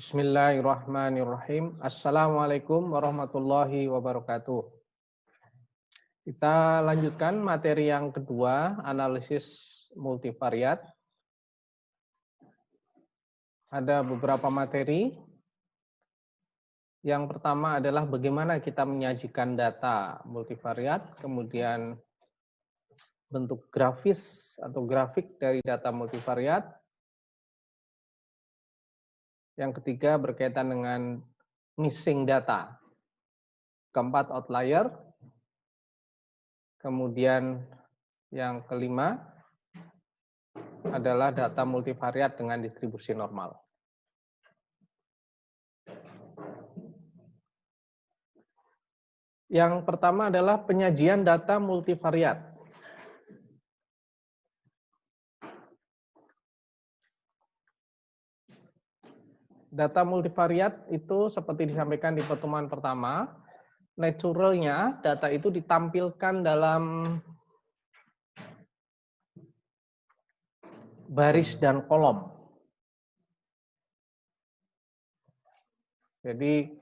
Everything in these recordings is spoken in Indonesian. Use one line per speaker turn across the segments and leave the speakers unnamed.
Bismillahirrahmanirrahim. Assalamualaikum warahmatullahi wabarakatuh. Kita lanjutkan materi yang kedua, analisis multivariat. Ada beberapa materi. Yang pertama adalah bagaimana kita menyajikan data multivariat, kemudian bentuk grafis atau grafik dari data multivariat. Yang ketiga berkaitan dengan missing data. Keempat, outlier. Kemudian yang kelima adalah data multivariat dengan distribusi normal. Yang pertama adalah penyajian data multivariat. Data multivariat itu seperti disampaikan di pertemuan pertama, naturalnya data itu ditampilkan dalam baris dan kolom. Jadi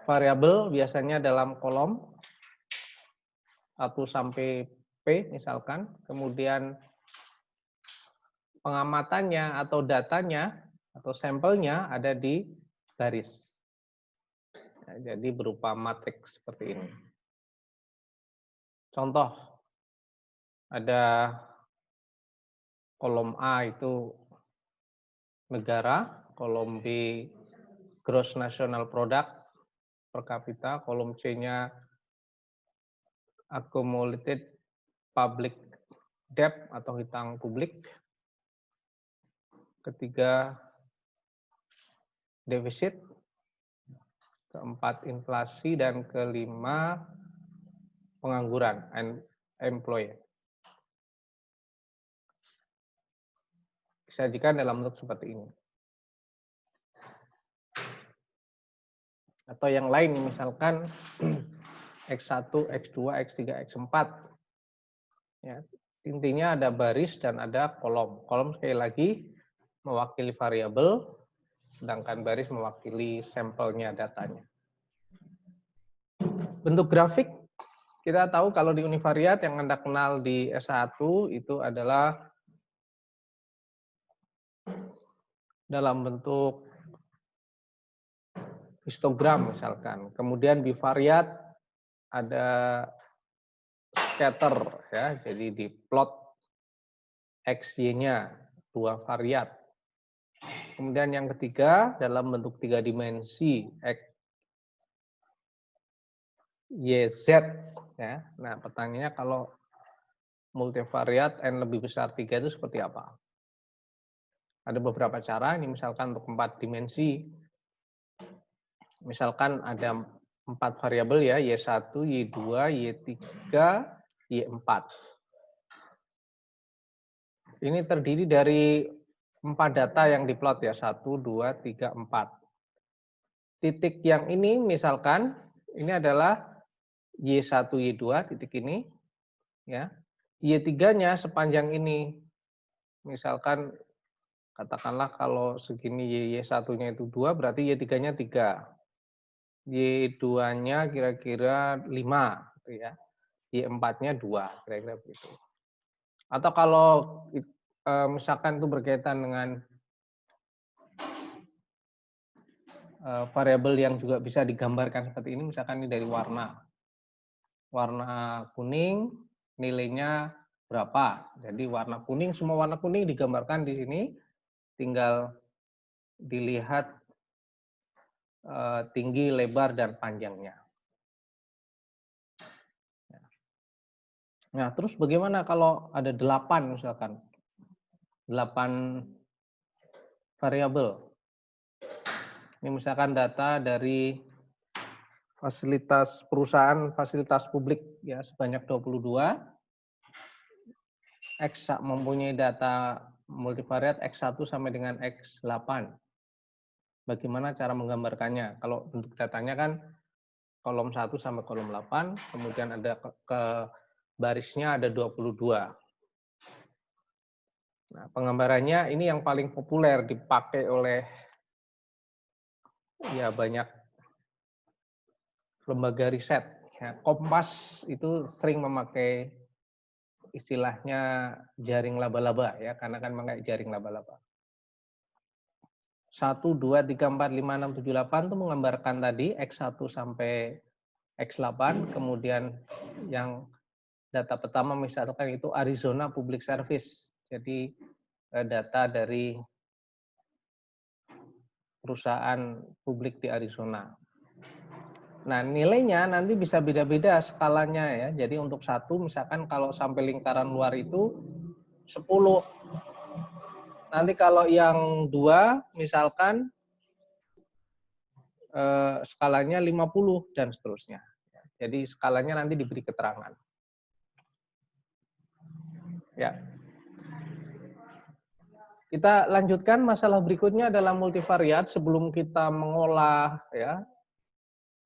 variabel biasanya dalam kolom 1 sampai P misalkan, kemudian pengamatannya atau datanya atau sampelnya ada di baris. Jadi berupa matriks seperti ini. Contoh, ada kolom A itu negara, kolom B gross national product per kapita, kolom C-nya accumulated public debt atau hutang publik. Ketiga, defisit. Keempat, inflasi. Dan kelima, pengangguran, unemployed. Disajikan dalam bentuk seperti ini. Atau yang lain, misalkan X1, X2, X3, X4. Ya, intinya ada baris dan ada kolom. Kolom sekali lagi mewakili variabel, sedangkan baris mewakili sampelnya, datanya. Bentuk grafik, kita tahu kalau di univariat yang Anda kenal di S1 itu adalah dalam bentuk histogram misalkan. Kemudian bivariat ada scatter ya, jadi di plot XY-nya dua variat. Kemudian yang ketiga dalam bentuk 3 dimensi X, Y, Z ya. Nah, pertanyaannya kalau multivariat N lebih besar 3 itu seperti apa? Ada beberapa cara, ini misalkan untuk 4 dimensi. Misalkan ada 4 variabel ya, Y1, Y2, Y3, Y4. Ini terdiri dari 4 data yang diplot ya, 1, 2, 3, 4. Titik yang ini misalkan, ini adalah Y1, Y2, titik ini. Ya. Y3-nya sepanjang ini. Misalkan, katakanlah kalau segini Y1-nya itu 2, berarti Y3-nya 3. Y2-nya kira-kira 5. Gitu ya. Y4-nya 2, kira-kira begitu. Atau kalau misalkan itu berkaitan dengan variabel yang juga bisa digambarkan seperti ini, misalkan ini dari warna. Warna kuning, nilainya berapa. Jadi warna kuning, semua warna kuning digambarkan di sini, tinggal dilihat tinggi, lebar, dan panjangnya. Nah, terus bagaimana kalau ada 8 misalkan? 8 variabel. Ini misalkan data dari fasilitas perusahaan, fasilitas publik ya sebanyak 22. X mempunyai data multivariat X1 sampai dengan X8. Bagaimana cara menggambarkannya? Kalau bentuk datanya kan kolom 1 sampai kolom 8, kemudian ada ke barisnya ada 22. Nah, penggambarannya ini yang paling populer dipakai oleh ya banyak lembaga riset. Ya, Kompas itu sering memakai istilahnya jaring laba-laba ya, karena kan memakai jaring laba-laba. 1, 2, 3, 4, 5, 6, 7, 8 itu menggambarkan tadi X1 sampai X8, kemudian yang data pertama misalkan itu Arizona Public Service. Jadi data dari perusahaan publik di Arizona. Nah, nilainya nanti bisa beda-beda skalanya ya. Jadi untuk satu misalkan kalau sampai lingkaran luar itu 10. Nanti kalau yang 2 misalkan skalanya 50 dan seterusnya. Jadi skalanya nanti diberi keterangan. Ya. Kita lanjutkan masalah berikutnya adalah multivariat. Sebelum kita mengolah ya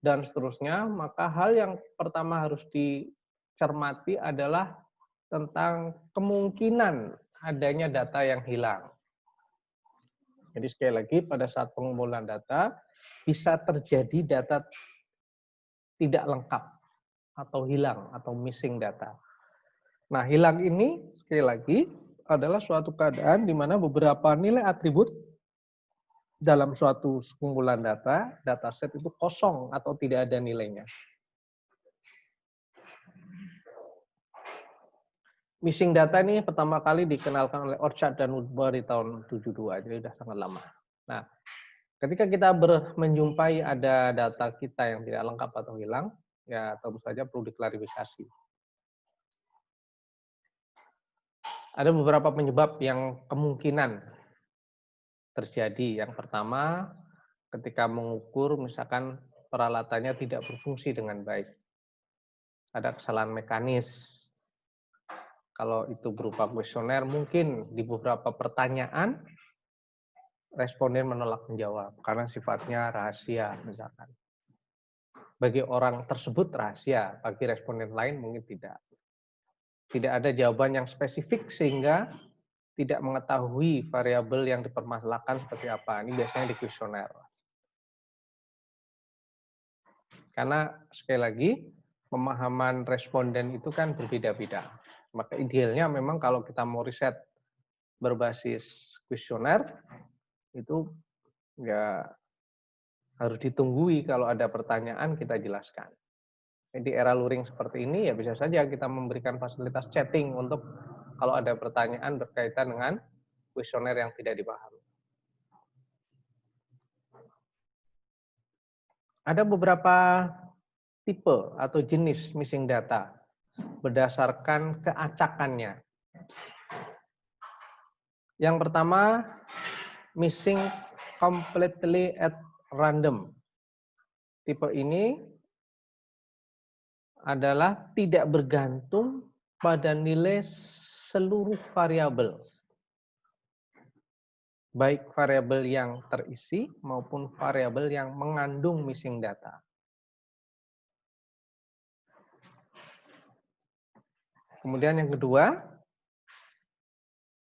dan seterusnya, maka hal yang pertama harus dicermati adalah tentang kemungkinan adanya data yang hilang. Jadi sekali lagi pada saat pengumpulan data bisa terjadi data tidak lengkap atau hilang atau missing data. Nah, hilang ini sekali lagi adalah suatu keadaan di mana beberapa nilai atribut dalam suatu kumpulan data, dataset itu kosong atau tidak ada nilainya. Missing data ini pertama kali dikenalkan oleh Orchard dan Woodward di tahun 72, jadi sudah sangat lama. Nah, ketika kita menjumpai ada data kita yang tidak lengkap atau hilang, ya tentu saja perlu diklarifikasi. Ada beberapa penyebab yang kemungkinan terjadi. Yang pertama, ketika mengukur misalkan peralatannya tidak berfungsi dengan baik. Ada kesalahan mekanis. Kalau itu berupa kuesioner, mungkin di beberapa pertanyaan responden menolak menjawab karena sifatnya rahasia misalkan. Bagi orang tersebut rahasia, bagi responden lain mungkin tidak. Tidak ada jawaban yang spesifik sehingga tidak mengetahui variabel yang dipermasalahkan seperti apa. Ini biasanya di kuesioner. Karena sekali lagi pemahaman responden itu kan berbeda-beda. Maka idealnya memang kalau kita mau riset berbasis kuesioner itu ya harus ditunggui kalau ada pertanyaan kita jelaskan. Di era luring seperti ini ya bisa saja kita memberikan fasilitas chatting untuk kalau ada pertanyaan berkaitan dengan kuesioner yang tidak dipahami. Ada beberapa tipe atau jenis missing data berdasarkan keacakannya. Yang pertama, missing completely at random. Tipe ini adalah tidak bergantung pada nilai seluruh variabel. Baik variabel yang terisi maupun variabel yang mengandung missing data. Kemudian yang kedua,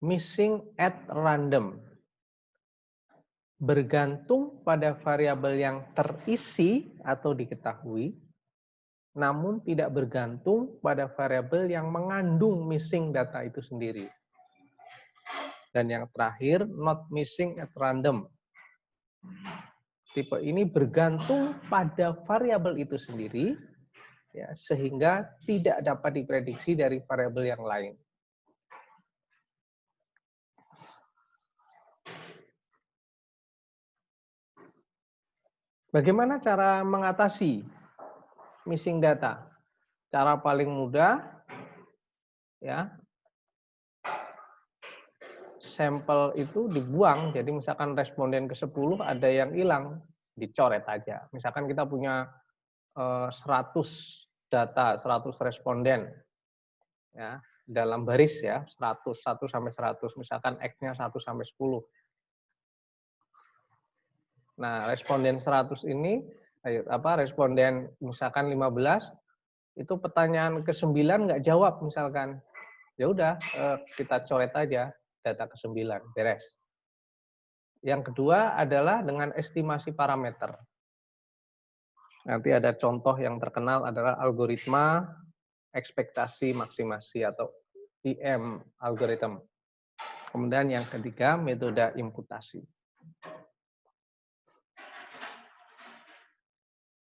missing at random. Bergantung pada variabel yang terisi atau diketahui, namun tidak bergantung pada variabel yang mengandung missing data itu sendiri. Dan yang terakhir, not missing at random. Tipe ini bergantung pada variabel itu sendiri, ya, sehingga tidak dapat diprediksi dari variabel yang lain. Bagaimana cara mengatasi missing data? Cara paling mudah, ya, sampel itu dibuang. Jadi misalkan responden ke-10 ada yang hilang, dicoret aja. Misalkan kita punya 100 data, 100 responden, ya, dalam baris ya, 100, 1 sampai 100, misalkan X-nya 1 sampai 10. Nah, responden 100 ini, responden misalkan 15, itu pertanyaan ke-9 nggak jawab misalkan. Ya udah, kita coret aja data ke-9, beres. Yang kedua adalah dengan estimasi parameter. Nanti ada contoh yang terkenal adalah algoritma ekspektasi maksimasi atau IM algorithm. Kemudian yang ketiga, metode imputasi.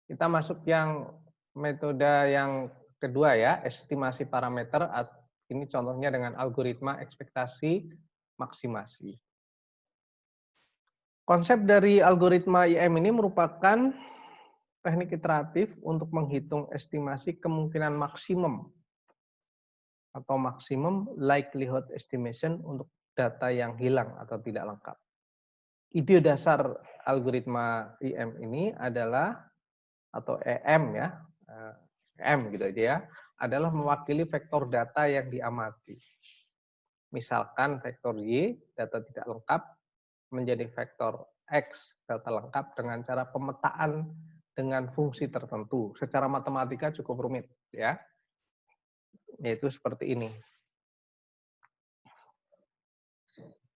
Kita masuk yang metode yang kedua ya, estimasi parameter. Ini contohnya dengan algoritma ekspektasi maksimasi. Konsep dari algoritma IM ini merupakan teknik iteratif untuk menghitung estimasi kemungkinan maksimum atau maksimum likelihood estimation untuk data yang hilang atau tidak lengkap. Ide dasar algoritma IM ini adalah, atau EM ya, EM gitu ya, adalah mewakili vektor data yang diamati. Misalkan vektor Y, data tidak lengkap, menjadi vektor X, data lengkap dengan cara pemetaan dengan fungsi tertentu. Secara matematika cukup rumit ya. Yaitu seperti ini.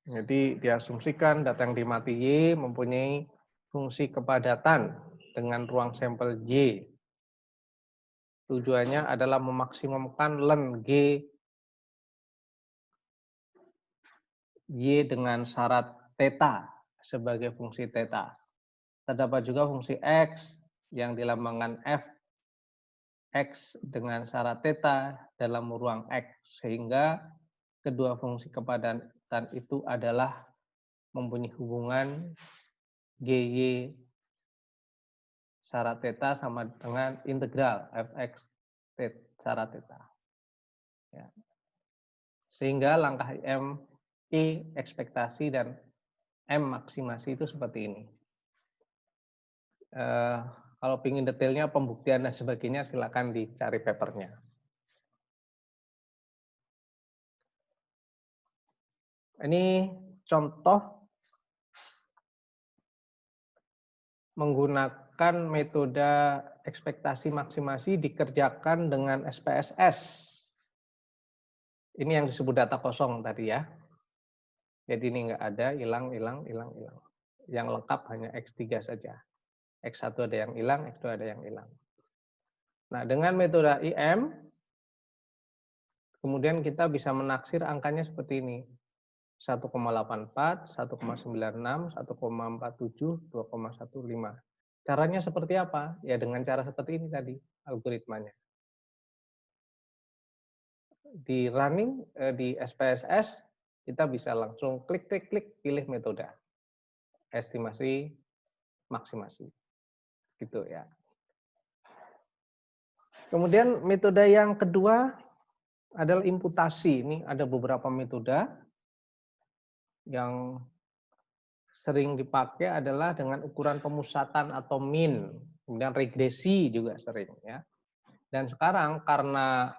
Jadi diasumsikan data yang diamati Y mempunyai fungsi kepadatan dengan ruang sampel Y. Tujuannya adalah memaksimumkan len G Y dengan syarat theta sebagai fungsi theta. Terdapat juga fungsi X yang dilambangkan F X dengan syarat theta dalam ruang X, sehingga kedua fungsi kepadatan itu adalah mempunyai hubungan GY syarat theta sama dengan integral Fx syarat theta. Ya. Sehingga langkah M, I ekspektasi, dan M maksimasi itu seperti ini. Kalau ingin detailnya, pembuktian dan sebagainya, silakan dicari papernya. Ini contoh menggunakan metode ekspektasi maksimasi dikerjakan dengan SPSS. Ini yang disebut data kosong tadi ya. Jadi ini enggak ada, hilang. Yang lengkap hanya X3 saja. X1 ada yang hilang, X2 ada yang hilang. Nah, dengan metode IM, kemudian kita bisa menaksir angkanya seperti ini. 1,84, 1,96, 1,47, 2,15. Caranya seperti apa? Ya dengan cara seperti ini tadi, algoritmanya. Di running, di SPSS, kita bisa langsung klik, pilih metode. Estimasi, maksimasi. Gitu ya. Kemudian metode yang kedua adalah imputasi. Ini ada beberapa metode yang sering dipakai adalah dengan ukuran pemusatan atau mean, kemudian regresi juga sering ya. Dan sekarang karena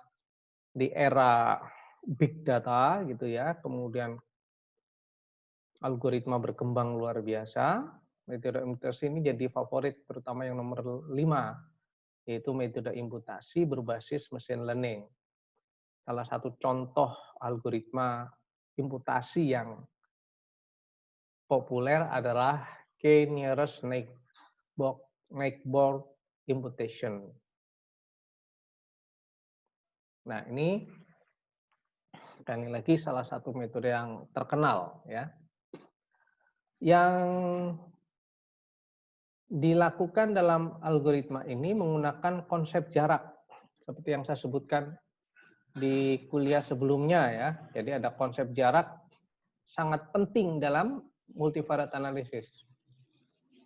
di era big data gitu ya, kemudian algoritma berkembang luar biasa, metode imputasi ini jadi favorit, terutama yang nomor 5, yaitu metode imputasi berbasis machine learning. Salah satu contoh algoritma imputasi yang populer adalah K-nearest neighbor imputation. Nah, ini sekali lagi salah satu metode yang terkenal ya. Yang dilakukan dalam algoritma ini menggunakan konsep jarak seperti yang saya sebutkan di kuliah sebelumnya ya. Jadi ada konsep jarak sangat penting dalam multivariate analysis.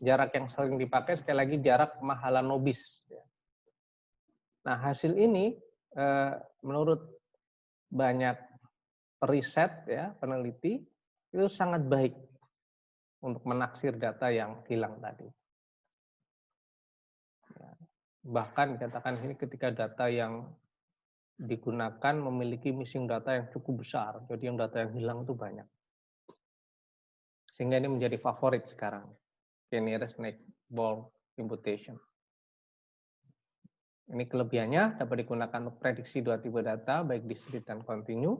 Jarak yang sering dipakai sekali lagi jarak Mahalanobis. Nah, hasil ini menurut banyak periset ya, peneliti itu sangat baik untuk menaksir data yang hilang tadi. Bahkan dikatakan ini ketika data yang digunakan memiliki missing data yang cukup besar, jadi yang data yang hilang itu banyak. Sehingga ini menjadi favorit sekarang, K-nearest neighbor imputation. Ini kelebihannya dapat digunakan untuk prediksi dua tipe data, baik discrete dan continue.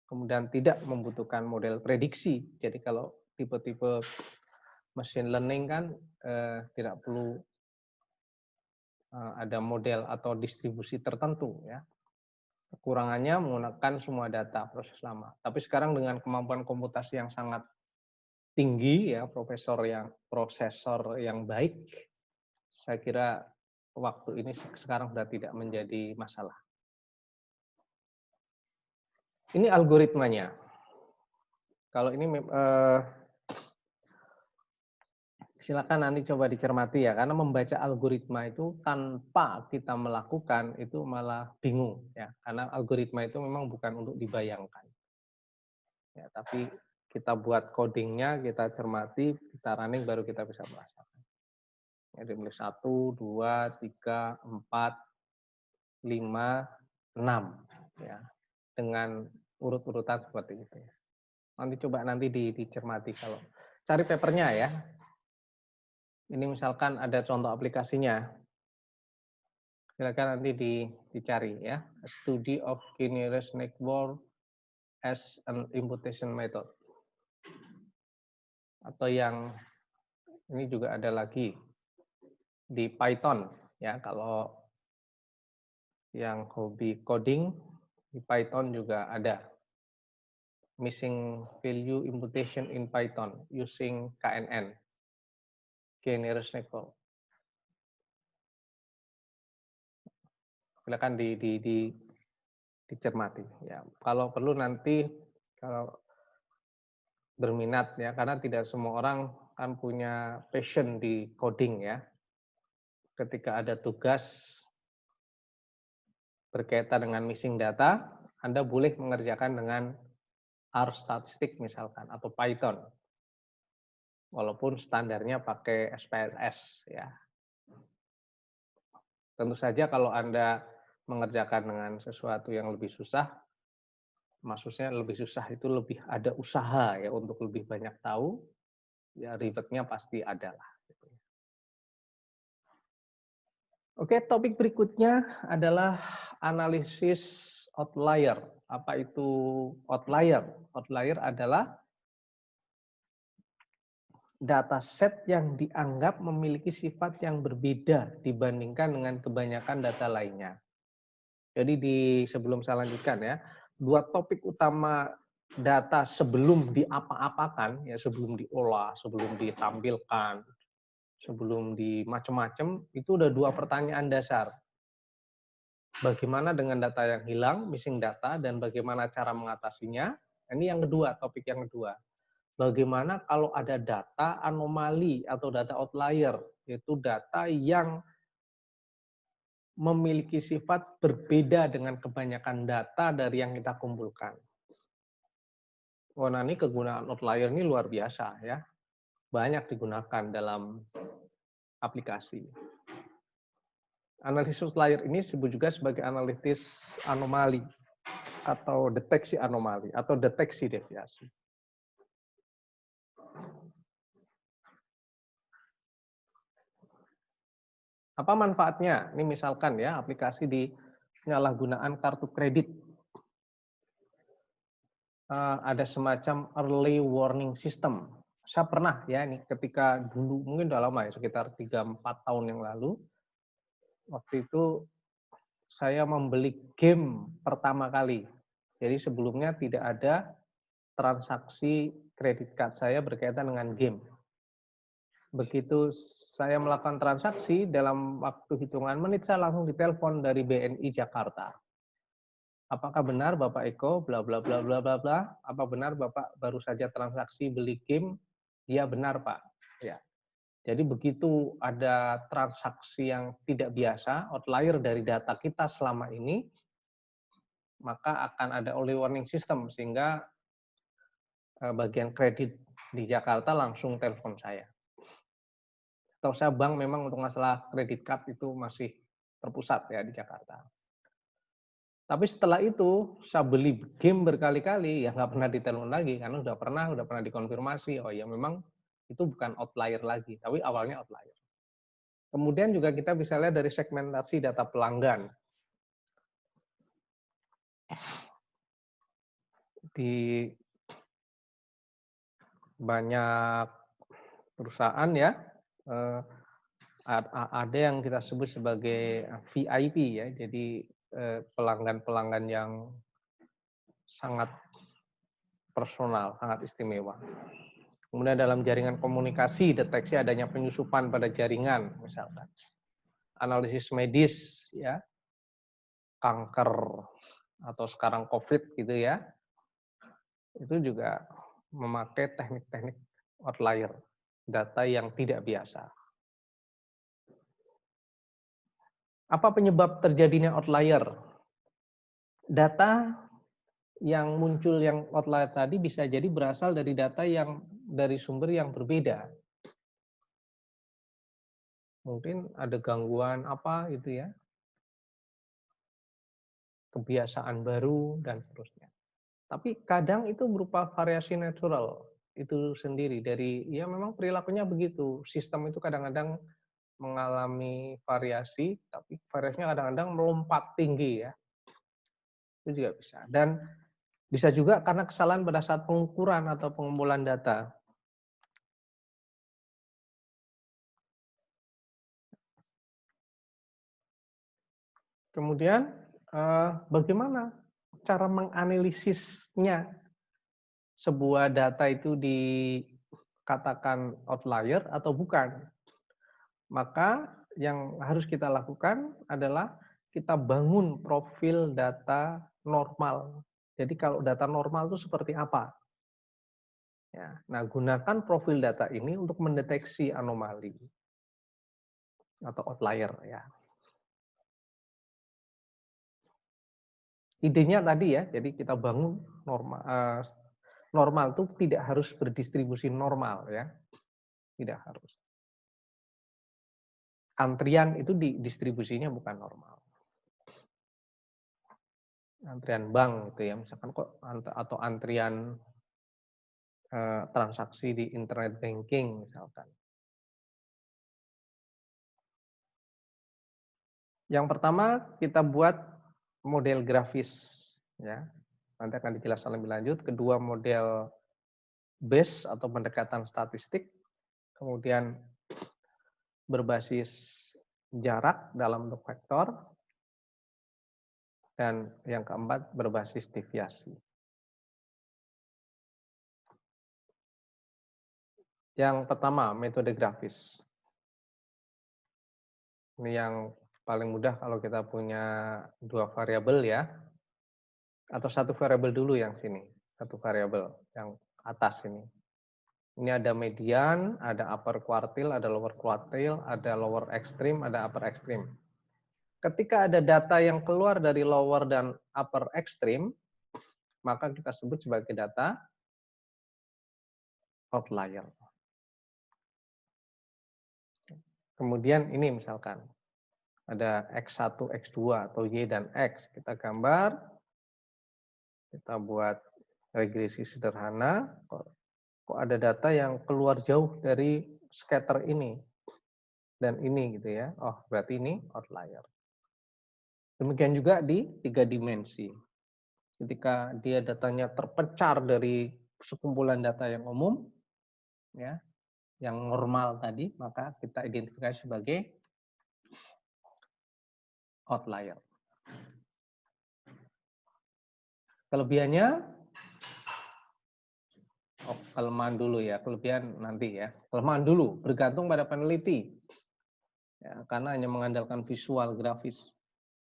Kemudian tidak membutuhkan model prediksi. Jadi kalau tipe-tipe machine learning kan tidak perlu ada model atau distribusi tertentu ya. Kekurangannya menggunakan semua data proses lama. Tapi sekarang dengan kemampuan komputasi yang sangat tinggi ya, prosesor yang baik, saya kira waktu ini sekarang sudah tidak menjadi masalah. Ini algoritmanya. Kalau ini silakan nanti coba dicermati ya, karena membaca algoritma itu tanpa kita melakukan itu malah bingung ya, karena algoritma itu memang bukan untuk dibayangkan. Ya, tapi kita buat codingnya, kita cermati, kita running, baru kita bisa merasakan. Jadi mulai 1, 2, 3, 4, 5, 6 ya, dengan urut-urutan seperti itu ya. Nanti coba dicermati kalau cari papernya ya. Ini misalkan ada contoh aplikasinya. Silakan nanti dicari ya. A study of K-nearest network as an imputation method. Atau yang ini juga ada lagi di Python ya, kalau yang hobi coding di Python juga ada missing value imputation in Python using KNN, K-nearest network. Silakan dicermati ya. Kalau perlu nanti kalau berminat ya, karena tidak semua orang kan punya passion di coding ya. Ketika ada tugas berkaitan dengan missing data, Anda boleh mengerjakan dengan R statistik misalkan atau Python. Walaupun standarnya pakai SPSS ya. Tentu saja kalau Anda mengerjakan dengan sesuatu yang lebih susah, maksudnya lebih susah itu lebih ada usaha ya untuk lebih banyak tahu, ya ribetnya pasti ada lah. Oke, topik berikutnya adalah analisis outlier. Apa itu outlier? Outlier adalah dataset yang dianggap memiliki sifat yang berbeda dibandingkan dengan kebanyakan data lainnya. Jadi sebelum saya lanjutkan ya, dua topik utama data sebelum diapa-apakan, ya sebelum diolah, sebelum ditampilkan, sebelum di macam-macam, itu udah dua pertanyaan dasar. Bagaimana dengan data yang hilang, missing data, dan bagaimana cara mengatasinya? Ini yang kedua, topik yang kedua. Bagaimana kalau ada data anomali atau data outlier, yaitu data yang memiliki sifat berbeda dengan kebanyakan data dari yang kita kumpulkan. Wah, nah ini kegunaan outlier ini luar biasa ya. Banyak digunakan dalam aplikasi. Analisis outlier ini disebut juga sebagai analisis anomali atau deteksi anomali atau deteksi deviasi. Apa manfaatnya? Ini misalkan ya, aplikasi di penyalahgunaan kartu kredit. Ada semacam early warning system. Saya pernah ya, ini ketika dulu, mungkin udah lama ya, sekitar 3-4 tahun yang lalu, waktu itu saya membeli game pertama kali. Jadi sebelumnya tidak ada transaksi kredit card saya berkaitan dengan game. Begitu saya melakukan transaksi, dalam waktu hitungan menit saya langsung ditelepon dari BNI Jakarta. Apakah benar Bapak Eko, bla bla bla bla bla bla, apa benar Bapak baru saja transaksi beli game? Iya benar Pak. Ya. Jadi begitu ada transaksi yang tidak biasa, outlier dari data kita selama ini, maka akan ada early warning system sehingga bagian kredit di Jakarta langsung telepon saya. Tahu saya bank memang untuk masalah kredit card itu masih terpusat ya di Jakarta. Tapi setelah itu saya beli game berkali-kali ya nggak pernah ditelepon lagi karena udah pernah dikonfirmasi, oh ya memang itu bukan outlier lagi, tapi awalnya outlier. Kemudian juga kita bisa lihat dari segmentasi data pelanggan. banyak perusahaan ya, eee, ada yang kita sebut sebagai VIP ya. Jadi, pelanggan-pelanggan yang sangat personal, sangat istimewa. Kemudian dalam jaringan komunikasi, deteksi adanya penyusupan pada jaringan misalkan. Analisis medis ya, kanker atau sekarang Covid gitu ya, itu juga memakai teknik-teknik outlier, data yang tidak biasa. Apa penyebab terjadinya outlier? Data yang muncul yang outlier tadi bisa jadi berasal dari data yang dari sumber yang berbeda. Mungkin ada gangguan apa gitu ya, kebiasaan baru dan seterusnya. Tapi kadang itu berupa variasi natural itu sendiri dari ya memang perilakunya begitu. Sistem itu kadang-kadang mengalami variasi, tapi variasinya kadang-kadang melompat tinggi ya. Itu juga bisa. Dan bisa juga karena kesalahan pada saat pengukuran atau pengumpulan data. Kemudian bagaimana cara menganalisisnya sebuah data itu dikatakan outlier atau bukan? Maka yang harus kita lakukan adalah kita bangun profil data normal. Jadi kalau data normal itu seperti apa? Ya, nah gunakan profil data ini untuk mendeteksi anomali atau outlier ya. Idenya tadi ya, jadi kita bangun normal normal itu tidak harus berdistribusi normal ya, tidak harus. Antrian itu distribusinya bukan normal. Antrian bank gitu ya, misalkan kok atau antrian transaksi di internet banking misalkan. Yang pertama kita buat model grafis ya. Nanti akan dijelaskan lebih lanjut. Kedua model base atau pendekatan statistik. Kemudian berbasis jarak dalam bentuk vektor. Dan yang keempat berbasis deviasi. Yang pertama metode grafis. Ini yang paling mudah kalau kita punya dua variabel ya. Atau satu variabel dulu yang sini. Satu variabel yang atas ini. Ini ada median, ada upper quartile, ada lower quartile, ada lower extreme, ada upper extreme. Ketika ada data yang keluar dari lower dan upper extreme, maka kita sebut sebagai data outlier. Kemudian ini misalkan, ada X1, X2, atau Y dan X. Kita gambar, kita buat regresi sederhana, kok ada data yang keluar jauh dari scatter ini dan ini gitu ya. Oh, berarti ini outlier. Demikian juga di 3 dimensi. Ketika dia datanya terpencar dari sekumpulan data yang umum, ya, yang normal tadi, maka kita identifikasi sebagai outlier. Kelebihannya, kelemahan dulu ya, kelebihan nanti ya. Kelemahan dulu, bergantung pada peneliti. Ya, karena hanya mengandalkan visual grafis.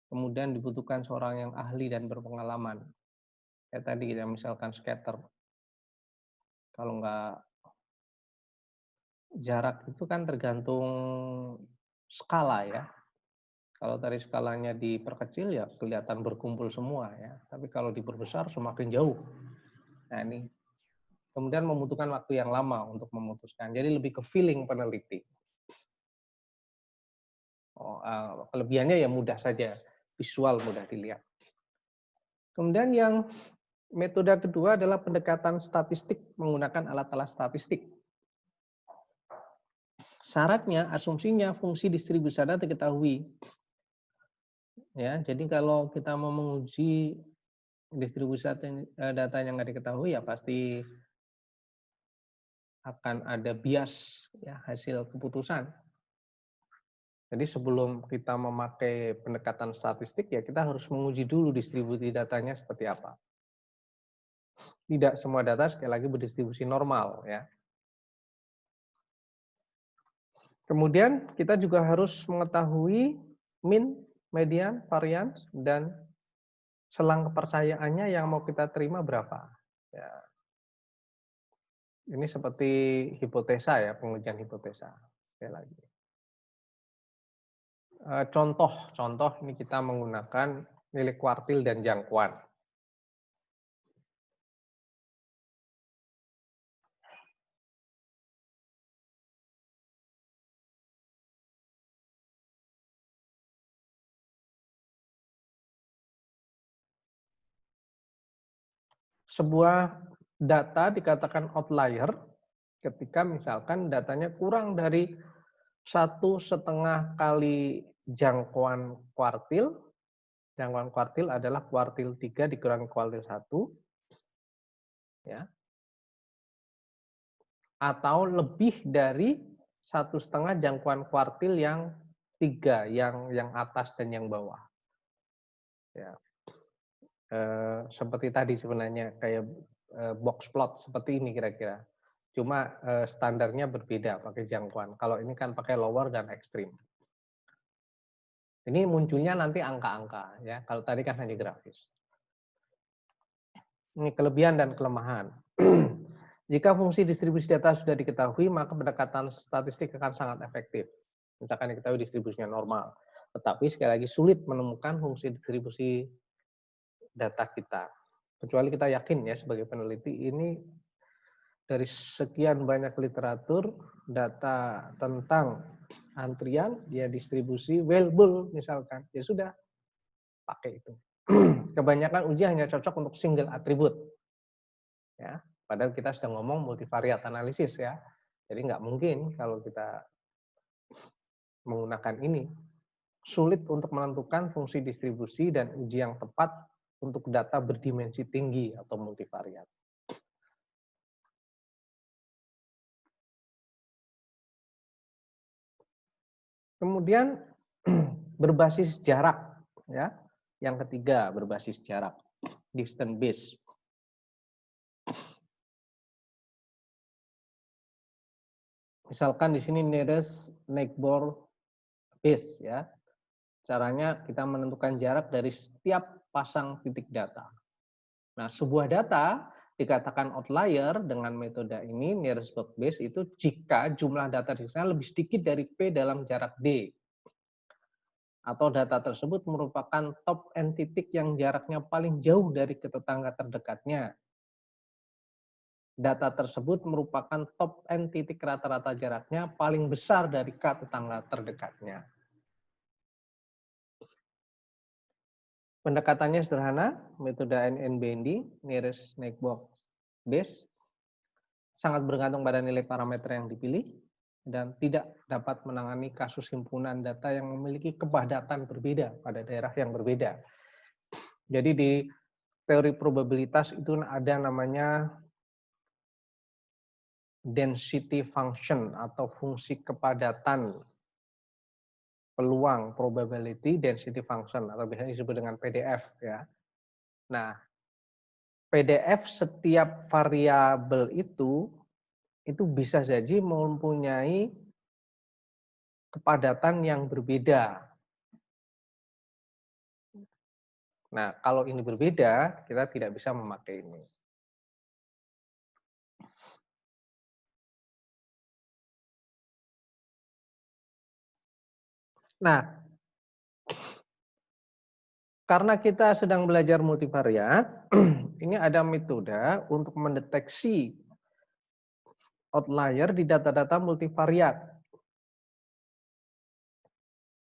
Kemudian dibutuhkan seorang yang ahli dan berpengalaman. Kayak tadi ya, misalkan scatter. Kalau nggak jarak itu kan tergantung skala ya. Kalau tadi skalanya diperkecil ya kelihatan berkumpul semua ya. Tapi kalau diperbesar semakin jauh. Nah ini kemudian membutuhkan waktu yang lama untuk memutuskan. Jadi lebih ke feeling peneliti. Kelebihannya ya mudah saja, visual mudah dilihat. Kemudian yang metode kedua adalah pendekatan statistik menggunakan alat-alat statistik. Syaratnya, asumsinya, fungsi distribusi data diketahui. Ya, jadi kalau kita mau menguji distribusi data yang nggak diketahui ya pasti akan ada bias ya hasil keputusan. Jadi sebelum kita memakai pendekatan statistik ya kita harus menguji dulu distribusi datanya seperti apa. Tidak semua data sekali lagi berdistribusi normal ya. Kemudian kita juga harus mengetahui mean, median, variance, dan selang kepercayaannya yang mau kita terima berapa. Ya. Ini seperti hipotesa ya, pengujian hipotesa. Sekali lagi. Contoh ini kita menggunakan nilai kuartil dan jangkauan. Sebuah data dikatakan outlier ketika misalkan datanya kurang dari 1,5 kali jangkauan kuartil. Jangkauan kuartil adalah kuartil 3 dikurangi kuartil 1. Ya. Atau lebih dari 1,5 jangkauan kuartil yang 3, yang atas dan yang bawah. Ya. Seperti tadi sebenarnya kayak box plot seperti ini kira-kira. Cuma standarnya berbeda pakai jangkauan. Kalau ini kan pakai lower dan ekstrim. Ini munculnya nanti angka-angka ya. Kalau tadi kan hanya grafis. Ini kelebihan dan kelemahan. Jika fungsi distribusi data sudah diketahui, maka pendekatan statistik akan sangat efektif. Misalkan diketahui distribusinya normal. Tetapi sekali lagi sulit menemukan fungsi distribusi data kita. Kecuali kita yakin ya sebagai peneliti ini dari sekian banyak literatur data tentang antrian ya distribusi well-bull misalkan ya sudah pakai itu. Kebanyakan uji hanya cocok untuk single atribut ya padahal kita sedang ngomong multivariat analisis ya jadi nggak mungkin kalau kita menggunakan ini sulit untuk menentukan fungsi distribusi dan uji yang tepat untuk data berdimensi tinggi atau multivariat. Kemudian berbasis jarak ya. Yang ketiga berbasis jarak, distance based. Misalkan di sini nearest neighbor base ya. Caranya kita menentukan jarak dari setiap pasang titik data. Nah, sebuah data dikatakan outlier dengan metode ini nearest base itu jika jumlah data di sana lebih sedikit dari P dalam jarak D. Atau data tersebut merupakan top n titik yang jaraknya paling jauh dari ke tetangga terdekatnya. Data tersebut merupakan top n titik rata-rata jaraknya paling besar dari k tetangga terdekatnya. Pendekatannya sederhana, metode NNBND, nearest neighbor base, sangat bergantung pada nilai parameter yang dipilih dan tidak dapat menangani kasus himpunan data yang memiliki kepadatan berbeda pada daerah yang berbeda. Jadi di teori probabilitas itu ada namanya density function atau fungsi kepadatan peluang probability density function atau biasanya disebut dengan PDF ya. Nah, PDF setiap variabel itu bisa jadi mempunyai kepadatan yang berbeda. Nah, kalau ini berbeda, kita tidak bisa memakai ini. Nah, karena kita sedang belajar multivariat, ini ada metode untuk mendeteksi outlier di data-data multivariat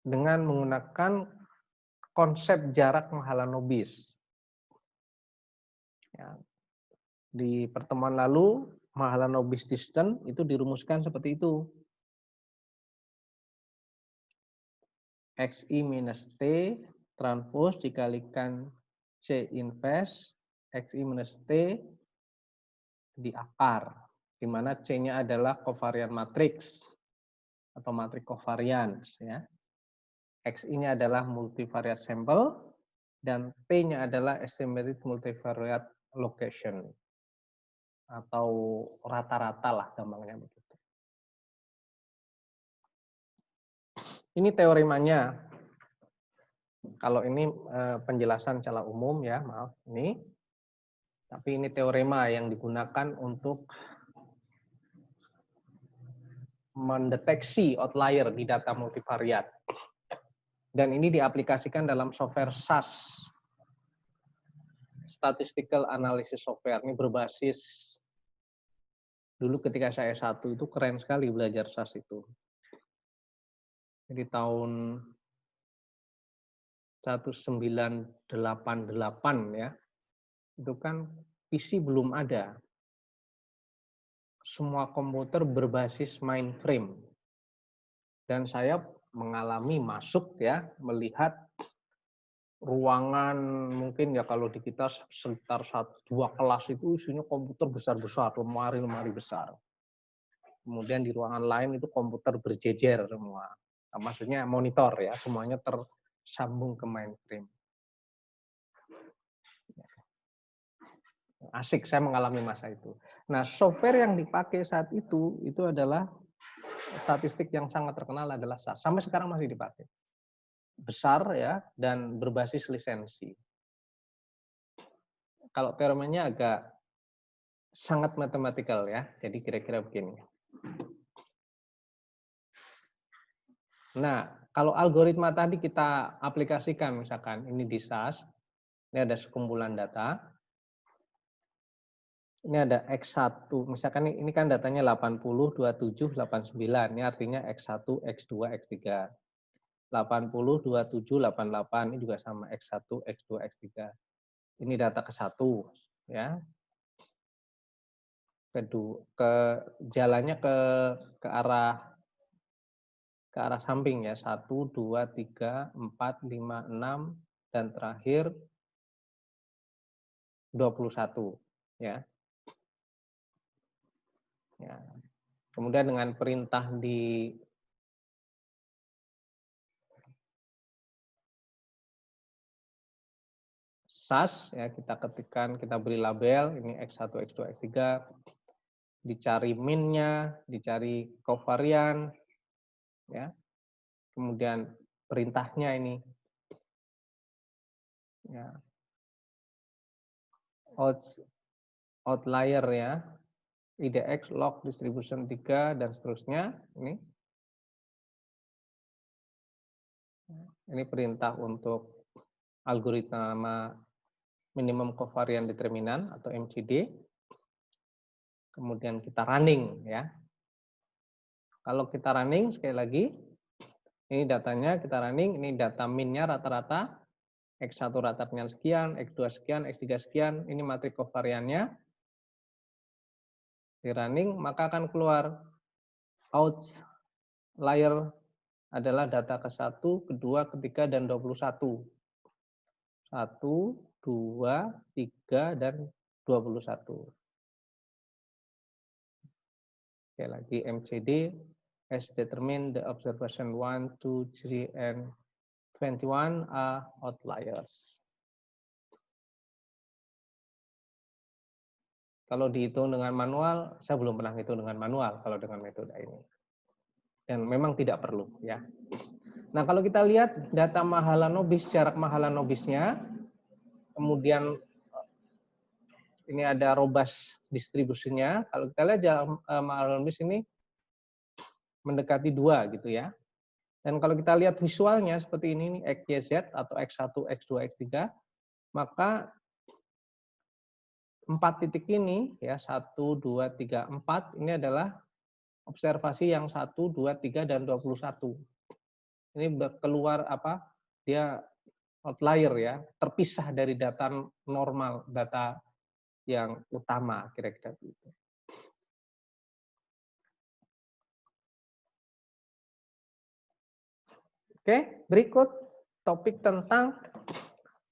dengan menggunakan konsep jarak Mahalanobis. Ya. Di pertemuan lalu, Mahalanobis distance itu dirumuskan seperti itu. XI minus T transpose dikalikan C inverse XI minus T di akar. di mana C-nya adalah covariant matrix atau matriks covariance ya. X ini adalah multivariate sample dan T-nya adalah estimated multivariate location atau rata-rata lah gampangnya begitu. Ini teoremanya. Kalau ini penjelasan secara umum ya, maaf ini. Tapi ini teorema yang digunakan untuk mendeteksi outlier di data multivariat. Dan ini diaplikasikan dalam software SAS, Statistical Analysis Software. Ini berbasis, dulu ketika saya S1 itu keren sekali belajar SAS itu. Jadi tahun 1988 ya, itu kan PC belum ada. Semua komputer berbasis mainframe. Dan saya mengalami masuk ya, melihat ruangan mungkin ya kalau di kita sekitar 2 kelas itu isinya komputer besar-besar, lemari-lemari besar. Kemudian di ruangan lain itu komputer berjejer semua. Nah, maksudnya monitor ya, semuanya tersambung ke mainframe. Asik, saya mengalami masa itu. Nah, software yang dipakai saat itu adalah statistik yang sangat terkenal adalah SAS. Sampai sekarang masih dipakai. Besar ya, dan berbasis lisensi. Kalau teoremanya agak sangat matematikal ya, jadi kira-kira begini. Nah, kalau algoritma tadi kita aplikasikan, misalkan ini di SAS, ini ada sekumpulan data, ini ada X1, misalkan ini kan datanya 80, 27, 89, ini artinya X1, X2, X3. 80, 27, 88, ini juga sama X1, X2, X3. Ini data ke-1 ya. Jalannya ke arah samping ya, 1, 2, 3, 4, 5, 6, dan terakhir 21 ya. Ya. Kemudian dengan perintah di SAS ya, kita ketikkan, kita beri label ini X1, X2, X3, dicari min-nya, dicari covarian ya. Kemudian perintahnya ini ya. Outlier ya. IDX, log, distribution 3 dan seterusnya ini. Ini perintah untuk algoritma minimum covariant determinant atau MCD. Kemudian kita running ya. Kalau kita running sekali lagi, ini datanya kita running, ini data min-nya rata-rata, X1 rata-ratanya sekian, X2 sekian, X3 sekian, ini matriks covariannya. Di running maka akan keluar outlier adalah data ke-1, kedua, ketiga, dan 21. 1, 2, 3, dan 21. Sekali lagi MCD as determine the observation 1, 2, 3, and 21 are outliers. Kalau dihitung dengan manual, saya belum pernah hitung dengan manual kalau dengan metode ini. Dan memang tidak perlu ya. Nah, kalau kita lihat data Mahalanobis, jarak Mahalanobisnya, kemudian ini ada robust distribusinya. Kalau kita lihat jarak Mahalanobis ini mendekati 2 gitu ya. Dan kalau kita lihat visualnya seperti ini, X, Y, Z atau X1, X2, X3, maka 4 titik ini ya 1, 2, 3, 4 ini adalah observasi yang 1, 2, 3, dan 21. Ini keluar apa? Dia outlier ya, terpisah dari data normal, data yang utama kira-kira begitu. Oke, berikut topik tentang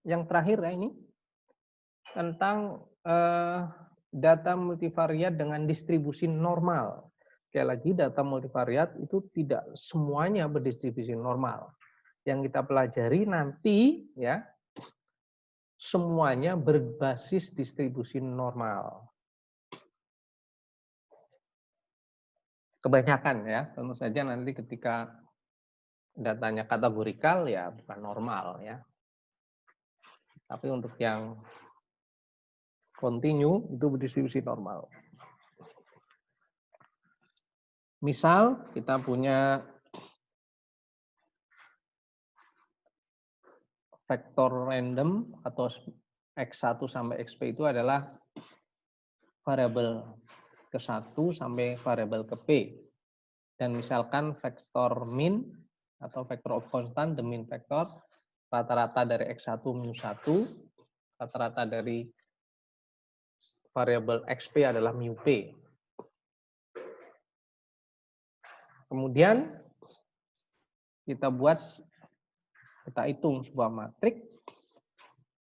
yang terakhir ya ini tentang data multivariat dengan distribusi normal. Sekali lagi, data multivariat itu tidak semuanya berdistribusi normal. Yang kita pelajari nanti ya, semuanya berbasis distribusi normal. Kebanyakan ya, tentu saja nanti ketika datanya kategorikal ya bukan normal ya. Tapi untuk yang continue itu berdistribusi normal. Misal kita punya vektor random atau X1 sampai XP itu adalah variabel ke-1 sampai variabel ke P. Dan misalkan vektor min atau vektor of constant, the mean vector, rata-rata dari X1 mu1, rata-rata dari variabel XP adalah mu P. Kemudian kita hitung sebuah matriks,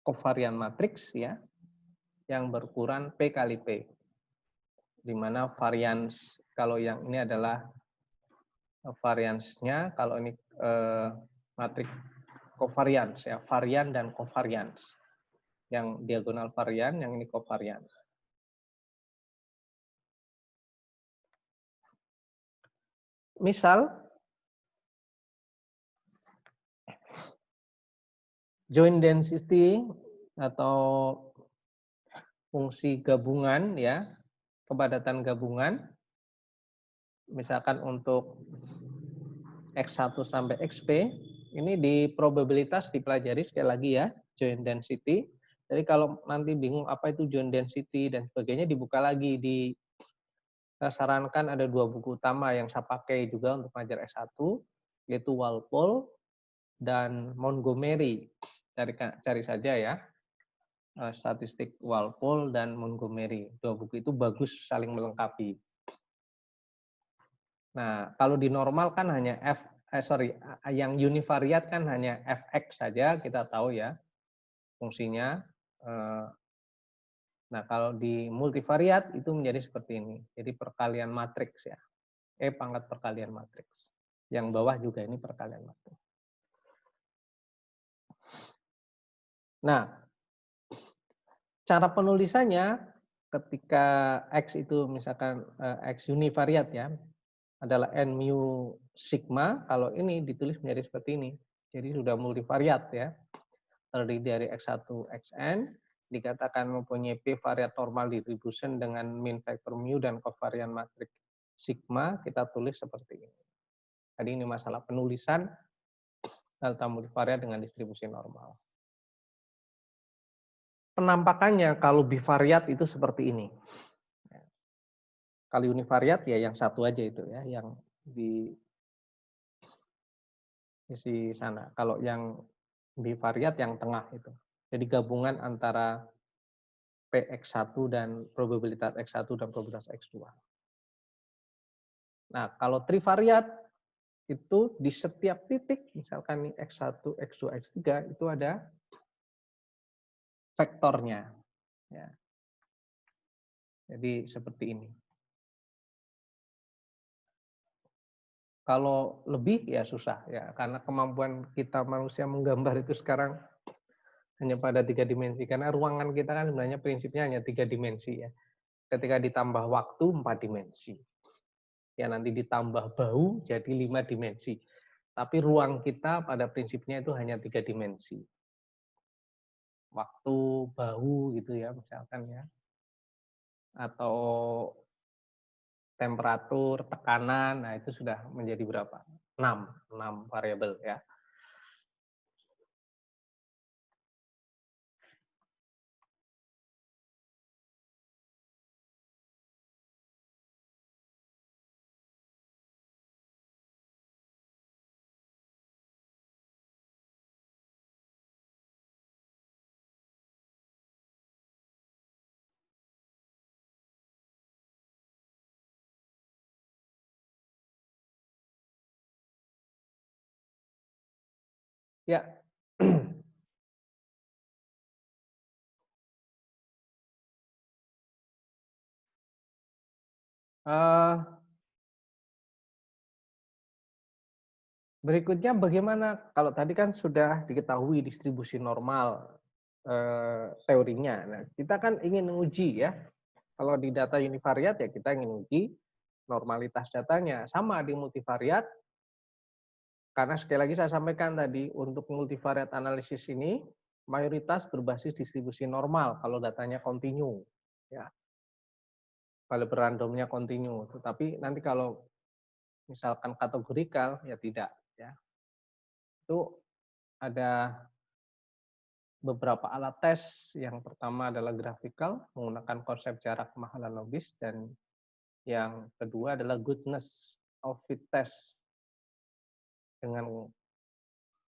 kovarian matriks ya, yang berukuran P kali P. Di mana varians, kalau yang ini adalah variansnya, kalau ini matriks kovarians ya, varian dan kovarians. Yang diagonal varian, yang ini kovarian. Misal joint density atau fungsi gabungan ya, kepadatan gabungan, misalkan untuk X1 sampai XP, ini di probabilitas dipelajari sekali lagi ya, joint density. Jadi kalau nanti bingung apa itu joint density dan sebagainya, dibuka lagi. Saya sarankan ada 2 buku utama yang saya pakai juga untuk mengajar S1, yaitu Walpole dan Montgomery. Cari saja ya, statistik Walpole dan Montgomery. 2 buku itu bagus, saling melengkapi. Nah, kalau di normal kan hanya yang univariat kan hanya fx saja, kita tahu ya fungsinya. Nah, kalau di multivariat itu menjadi seperti ini. Jadi perkalian matriks ya. E pangkat perkalian matriks. Yang bawah juga ini perkalian matriks. Nah, cara penulisannya ketika X itu misalkan X univariat ya, adalah N mu sigma, kalau ini ditulis menjadi seperti ini. Jadi sudah multivariat ya. Terdiri dari X1, Xn, dikatakan mempunyai P variat normal distribution dengan mean vector mu dan covariant matrix sigma, kita tulis seperti ini. Tadi ini masalah penulisan delta multivariat dengan distribusi normal. Penampakannya kalau bivariat itu seperti ini. Kalau univariat ya yang satu aja itu ya, yang di sisi sana. Kalau yang bivariat yang tengah itu. Jadi gabungan antara Px1 dan probabilitas X1 dan probabilitas X2. Nah, kalau trivariat itu di setiap titik, misalkan nih X1, X2, X3, itu ada vektornya. Ya. Jadi seperti ini. Kalau lebih ya susah ya, karena kemampuan kita manusia menggambar itu sekarang hanya pada 3 dimensi. Karena ruangan kita kan sebenarnya prinsipnya hanya 3 dimensi ya. Ketika ditambah waktu 4 dimensi. Ya nanti ditambah bau jadi 5 dimensi. Tapi ruang kita pada prinsipnya itu hanya 3 dimensi. Waktu, bau gitu ya misalkan ya. Atau temperatur, tekanan, nah itu sudah menjadi berapa? 6 variabel ya. Ya. Eee, Berikutnya bagaimana kalau tadi kan sudah diketahui distribusi normal, teorinya. Nah, kita kan ingin menguji ya, kalau di data univariat ya kita ingin uji normalitas datanya. Sama di multivariat, karena sekali lagi saya sampaikan tadi, untuk multivariat analisis ini mayoritas berbasis distribusi normal kalau datanya kontinu, ya. Kalau randomnya kontinu, tetapi nanti kalau misalkan kategorikal ya tidak, ya. Itu ada beberapa alat tes. Yang pertama adalah graphical menggunakan konsep jarak Mahalanobis, dan yang kedua adalah goodness of fit test dengan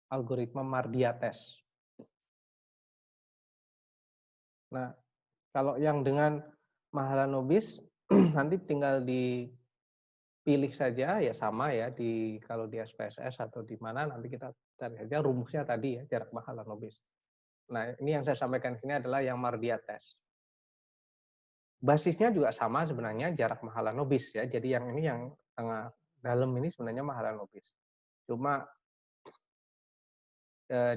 algoritma Mardia test. Nah, kalau yang dengan Mahalanobis nanti tinggal dipilih saja ya, sama ya, di kalau di SPSS atau di mana nanti kita cari saja rumusnya tadi ya, jarak Mahalanobis. Nah, ini yang saya sampaikan sini adalah yang Mardia test. Basisnya juga sama sebenarnya, jarak Mahalanobis ya. Jadi yang ini yang tengah dalam ini sebenarnya Mahalanobis. Cuma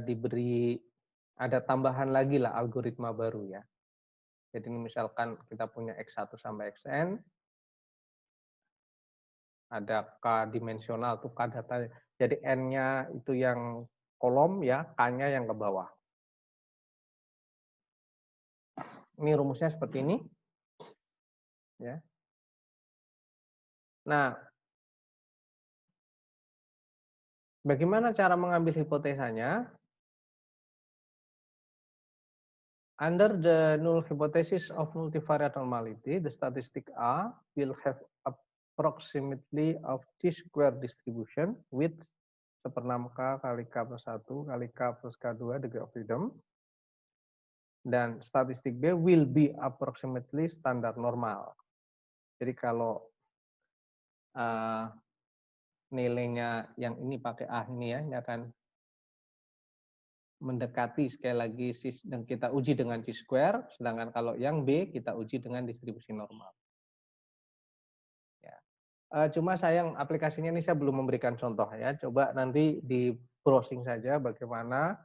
diberi ada tambahan lagi lah algoritma baru ya. Jadi misalkan kita punya X1 sampai Xn, ada K dimensional tuh K data. Jadi N-nya itu yang kolom ya, K-nya yang ke bawah. Ini rumusnya seperti ini. Ya. Nah, bagaimana cara mengambil hipotesanya? Under the null hypothesis of multivariate normality, the statistic A will have approximately of T-square distribution with 1/6 K kali K plus 1 kali K plus K2 degree of freedom. Dan statistik B will be approximately standar normal. Jadi kalau nilainya yang ini pakai A ini ya, ini akan mendekati sekali lagi dan kita uji dengan T-square, sedangkan kalau yang B kita uji dengan distribusi normal. Ya. Cuma sayang aplikasinya ini saya belum memberikan contoh ya. Coba nanti di browsing saja bagaimana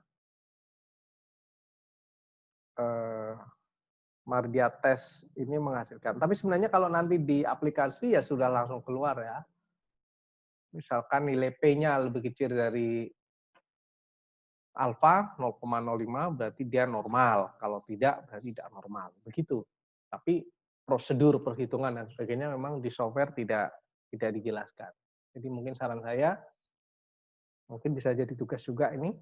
Mardia test ini menghasilkan. Tapi sebenarnya kalau nanti di aplikasi ya sudah langsung keluar ya. Misalkan nilai P-nya lebih kecil dari alfa 0,05 berarti dia normal. Kalau tidak berarti tidak normal. Begitu. Tapi prosedur perhitungan dan sebagainya memang di software tidak dijelaskan. Jadi mungkin saran saya mungkin bisa jadi tugas juga ini.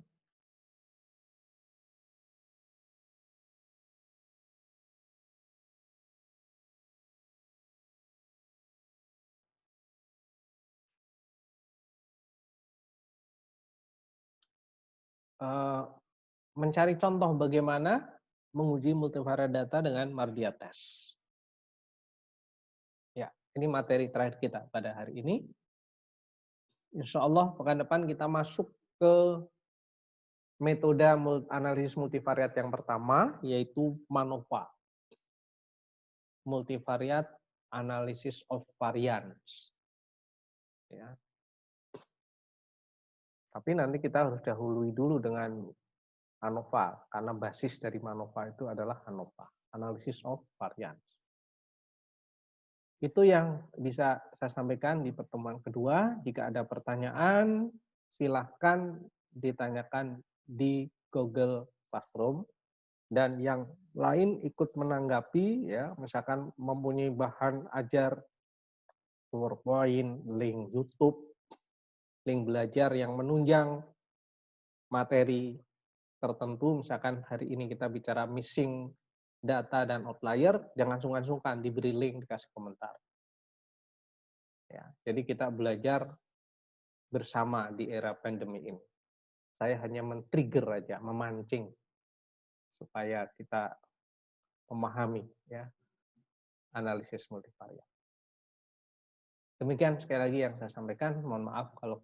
Mencari contoh bagaimana menguji multivariate data dengan Mardia test. Ya, ini materi terakhir kita pada hari ini. Insya Allah pekan depan kita masuk ke metode analisis multivariat yang pertama, yaitu MANOVA, Multivariate Analysis of Variance. Ya. Tapi nanti kita harus dahului dulu dengan ANOVA, karena basis dari MANOVA itu adalah ANOVA, Analysis of Variance. Itu yang bisa saya sampaikan di pertemuan kedua. Jika ada pertanyaan, silahkan ditanyakan di Google Classroom. Dan yang lain ikut menanggapi, ya, misalkan mempunyai bahan ajar, PowerPoint, link YouTube, link belajar yang menunjang materi tertentu, misalkan hari ini kita bicara missing data dan outlier, jangan sungkan-sungkan diberi link, dikasih komentar. Ya, jadi kita belajar bersama di era pandemi ini. Saya hanya men-trigger aja, memancing supaya kita memahami ya analisis multivariat. Demikian sekali lagi yang saya sampaikan. Mohon maaf kalau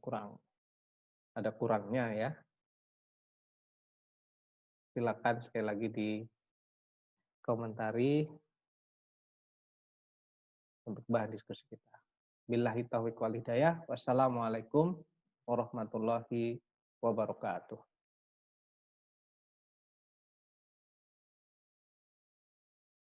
ada kurangnya ya. Silakan sekali lagi di komentari untuk bahan diskusi kita. Billahi taufiq wal hidayah. Wassalamualaikum warahmatullahi wabarakatuh.